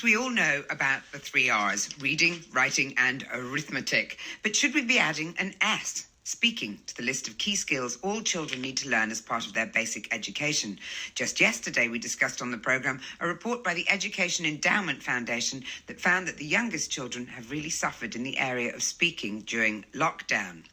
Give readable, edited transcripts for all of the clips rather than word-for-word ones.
We all know about the 3 R's, reading, writing and arithmetic. But should we be adding an S, speaking, to the list of key skills all children need to learn as part of their basic education? Just yesterday we discussed on the programme a report by the Education Endowment Foundation that found that the youngest children have really suffered in the area of speaking during lockdown.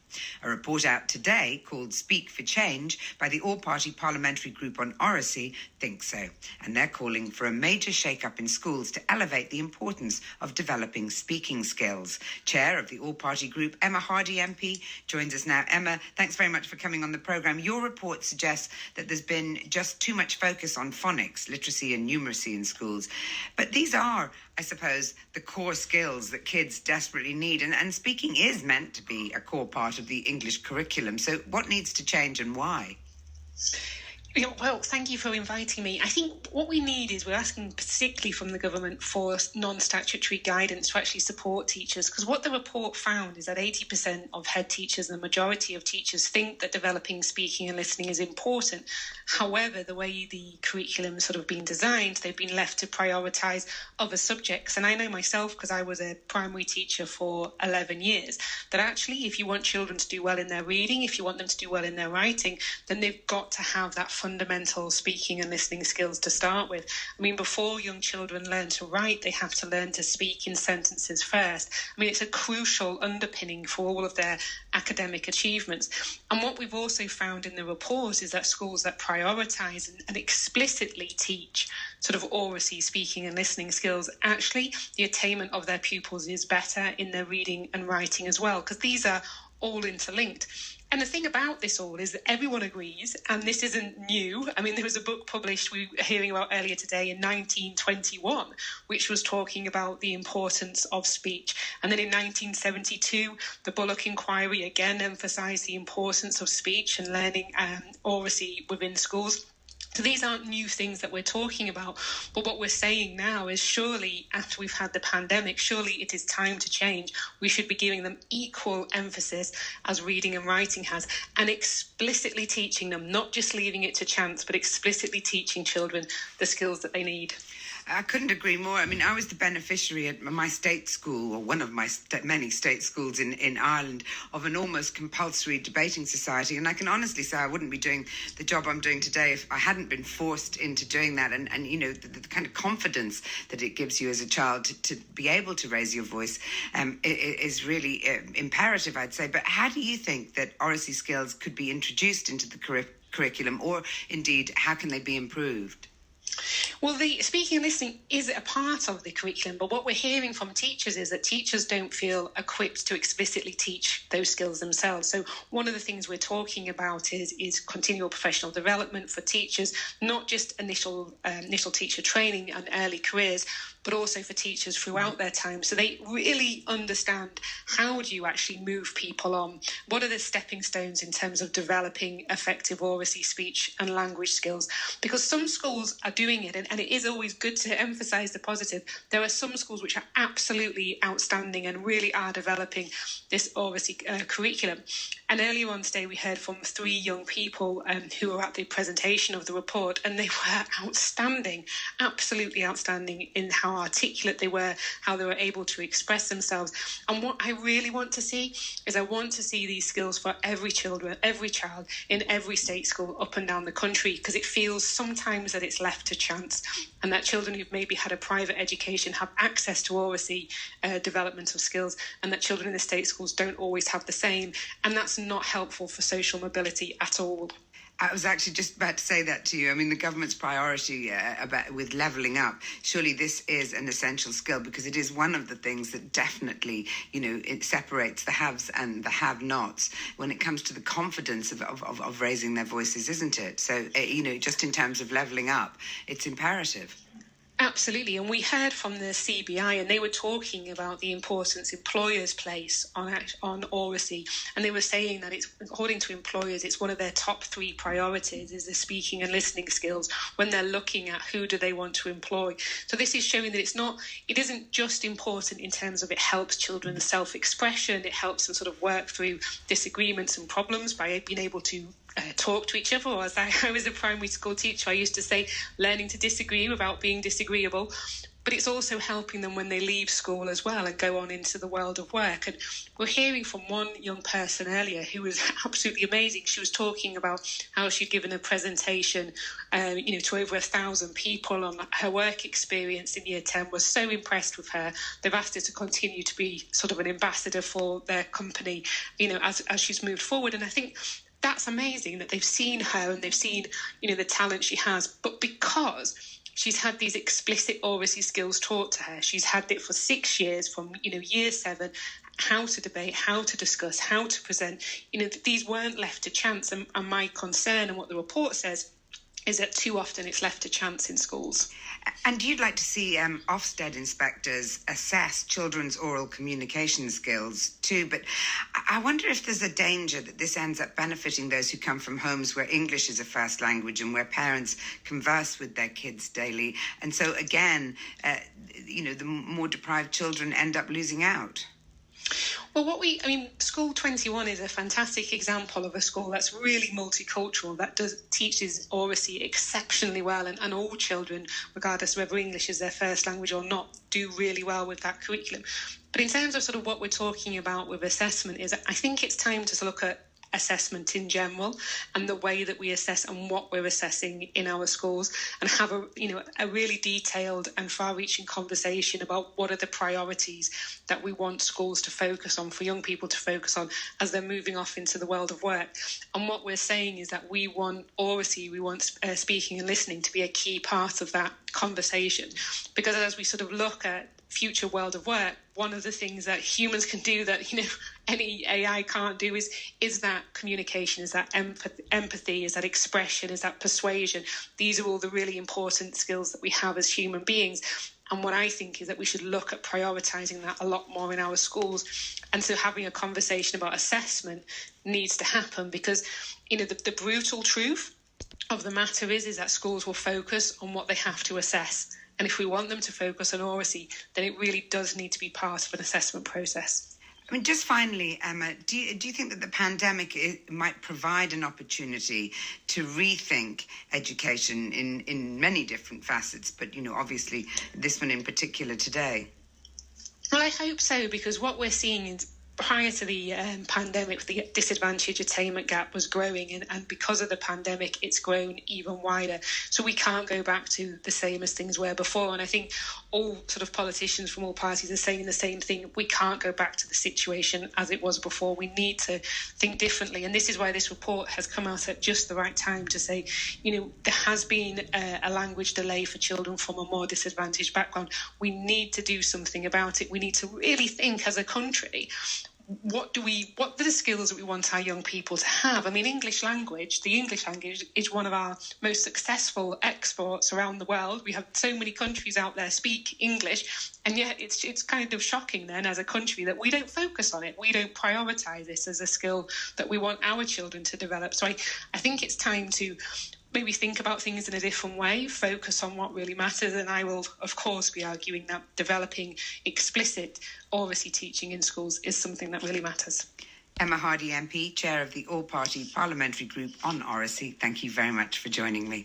A report out today called Speak for Change by the all-party parliamentary group on Oracy thinks so, and they're calling for a major shake-up in schools to elevate the importance of developing speaking skills. Chair of the all-party group, Emma Hardy MP, joins us now. Emma, thanks very much for coming on the programme. Your report suggests that there's been just too much focus on phonics, literacy and numeracy in schools. But these are, I suppose, the core skills that kids desperately need, and speaking is meant to be a core part of the English curriculum. So what needs to change and why? Yeah, well, thank you for inviting me. I think what we need is we're asking particularly from the government for non-statutory guidance to actually support teachers, because what the report found is that 80% of head teachers and the majority of teachers think that developing speaking and listening is important. However, the way the curriculum has sort of been designed, they've been left to prioritise other subjects. And I know myself, because I was a primary teacher for 11 years, that actually if you want children to do well in their reading, if you want them to do well in their writing, then they've got to have that fundamental speaking and listening skills to start with. I mean, before young children learn to write, they have to learn to speak in sentences first. I mean, it's a crucial underpinning for all of their academic achievements. And what we've also found in the report is that schools that prioritise and explicitly teach sort of oracy, speaking and listening skills, actually the attainment of their pupils is better in their reading and writing as well, because these are all interlinked. And the thing about this all is that everyone agrees, and this isn't new. I mean, there was a book published we were hearing about earlier today in 1921, which was talking about the importance of speech. And then in 1972, the Bullock Inquiry again emphasised the importance of speech and learning oracy within schools. So these aren't new things that we're talking about, but what we're saying now is surely after we've had the pandemic, surely it is time to change. We should be giving them equal emphasis as reading and writing has, and explicitly teaching them, not just leaving it to chance, but explicitly teaching children the skills that they need. I couldn't agree more. I mean, I was the beneficiary at my state school, or one of my many state schools in Ireland, of an almost compulsory debating society. And I can honestly say I wouldn't be doing the job I'm doing today if I hadn't been forced into doing that. And you know, the kind of confidence that it gives you as a child to be able to raise your voice is really imperative, I'd say. But how do you think that oracy skills could be introduced into the curriculum, or indeed, how can they be improved? Well, the speaking and listening is a part of the curriculum, but what we're hearing from teachers is that teachers don't feel equipped to explicitly teach those skills themselves. So one of the things we're talking about is continual professional development for teachers, not just initial teacher training and early careers, but also for teachers throughout their time, so they really understand how do you actually move people on. What are the stepping stones in terms of developing effective oracy, speech and language skills? Because some schools are doing it, and it is always good to emphasise the positive. There are some schools which are absolutely outstanding and really are developing this oracy curriculum. And earlier on today, we heard from 3 young people who were at the presentation of the report, and they were outstanding, absolutely outstanding in how articulate they were, how they were able to express themselves. And what I really want to see is I want to see these skills for every child in every state school up and down the country, because it feels sometimes that it's left to chance, and that children who've maybe had a private education have access to oracy development of skills, and that children in the state schools don't always have the same, and that's not helpful for social mobility at all. I was actually just about to say that to you. I mean, the government's priority with levelling up, surely this is an essential skill, because it is one of the things that definitely, you know, it separates the haves and the have-nots when it comes to the confidence of raising their voices, isn't it? So, you know, just in terms of levelling up, it's imperative. Absolutely, and we heard from the CBI, and they were talking about the importance employers place on oracy, and they were saying that it's, according to employers, it's one of their top 3 priorities is the speaking and listening skills when they're looking at who do they want to employ. So this is showing that it isn't just important in terms of it helps children's self-expression, it helps them sort of work through disagreements and problems by being able to talk to each other. As I was a primary school teacher, I used to say learning to disagree without being disagreeable. but it's also helping them when they leave school as well and go on into the world of work. And we're hearing from one young person earlier who was absolutely amazing. She was talking about how she'd given a presentation, to over 1,000 people on her work experience in Year 10, was so impressed with her. They've asked her to continue to be sort of an ambassador for their company, as she's moved forward. And I think that's amazing that they've seen her and they've seen, the talent she has. But because she's had these explicit Oracy skills taught to her, she's had it for 6 years from, Year 7, how to debate, how to discuss, how to present. These weren't left to chance. And my concern and what the report says is that too often it's left to chance in schools. And you'd like to see Ofsted inspectors assess children's oral communication skills too, but I wonder if there's a danger that this ends up benefiting those who come from homes where English is a first language and where parents converse with their kids daily. And so again, the more deprived children end up losing out. Well, School 21 is a fantastic example of a school that's really multicultural, that teaches Oracy exceptionally well, and all children, regardless of whether English is their first language or not, do really well with that curriculum. But in terms of sort of what we're talking about with assessment, is I think it's time to look at assessment in general and the way that we assess and what we're assessing in our schools, and have a really detailed and far-reaching conversation about what are the priorities that we want schools to focus on, for young people to focus on as they're moving off into the world of work. And what we're saying is that we want Oracy, we want speaking and listening to be a key part of that conversation, because as we sort of look at future world of work, one of the things that humans can do that any AI can't do is that communication, is that empathy, is that expression, is that persuasion. These are all the really important skills that we have as human beings. And what I think is that we should look at prioritising that a lot more in our schools. And so having a conversation about assessment needs to happen, because the brutal truth of the matter is that schools will focus on what they have to assess. And if we want them to focus on Oracy, then it really does need to be part of an assessment process. I mean, just finally, Emma, do you think that the pandemic might provide an opportunity to rethink education in many different facets, but, obviously this one in particular today? Well, I hope so, because what we're seeing is prior to the pandemic, the disadvantage attainment gap was growing, and because of the pandemic, it's grown even wider. So we can't go back to the same as things were before. And I think all sort of politicians from all parties are saying the same thing. We can't go back to the situation as it was before. We need to think differently. And this is why this report has come out at just the right time to say, there has been a language delay for children from a more disadvantaged background. We need to do something about it. We need to really think as a country, what are the skills that we want our young people to have? I mean, the English language is one of our most successful exports around the world. We have so many countries out there speak English, and yet it's kind of shocking then as a country that we don't focus on it. We don't prioritise this as a skill that we want our children to develop. So I think it's time to maybe think about things in a different way, focus on what really matters. And I will, of course, be arguing that developing explicit Oracy teaching in schools is something that really matters. Emma Hardy MP, Chair of the All-Party Parliamentary Group on Oracy, thank you very much for joining me.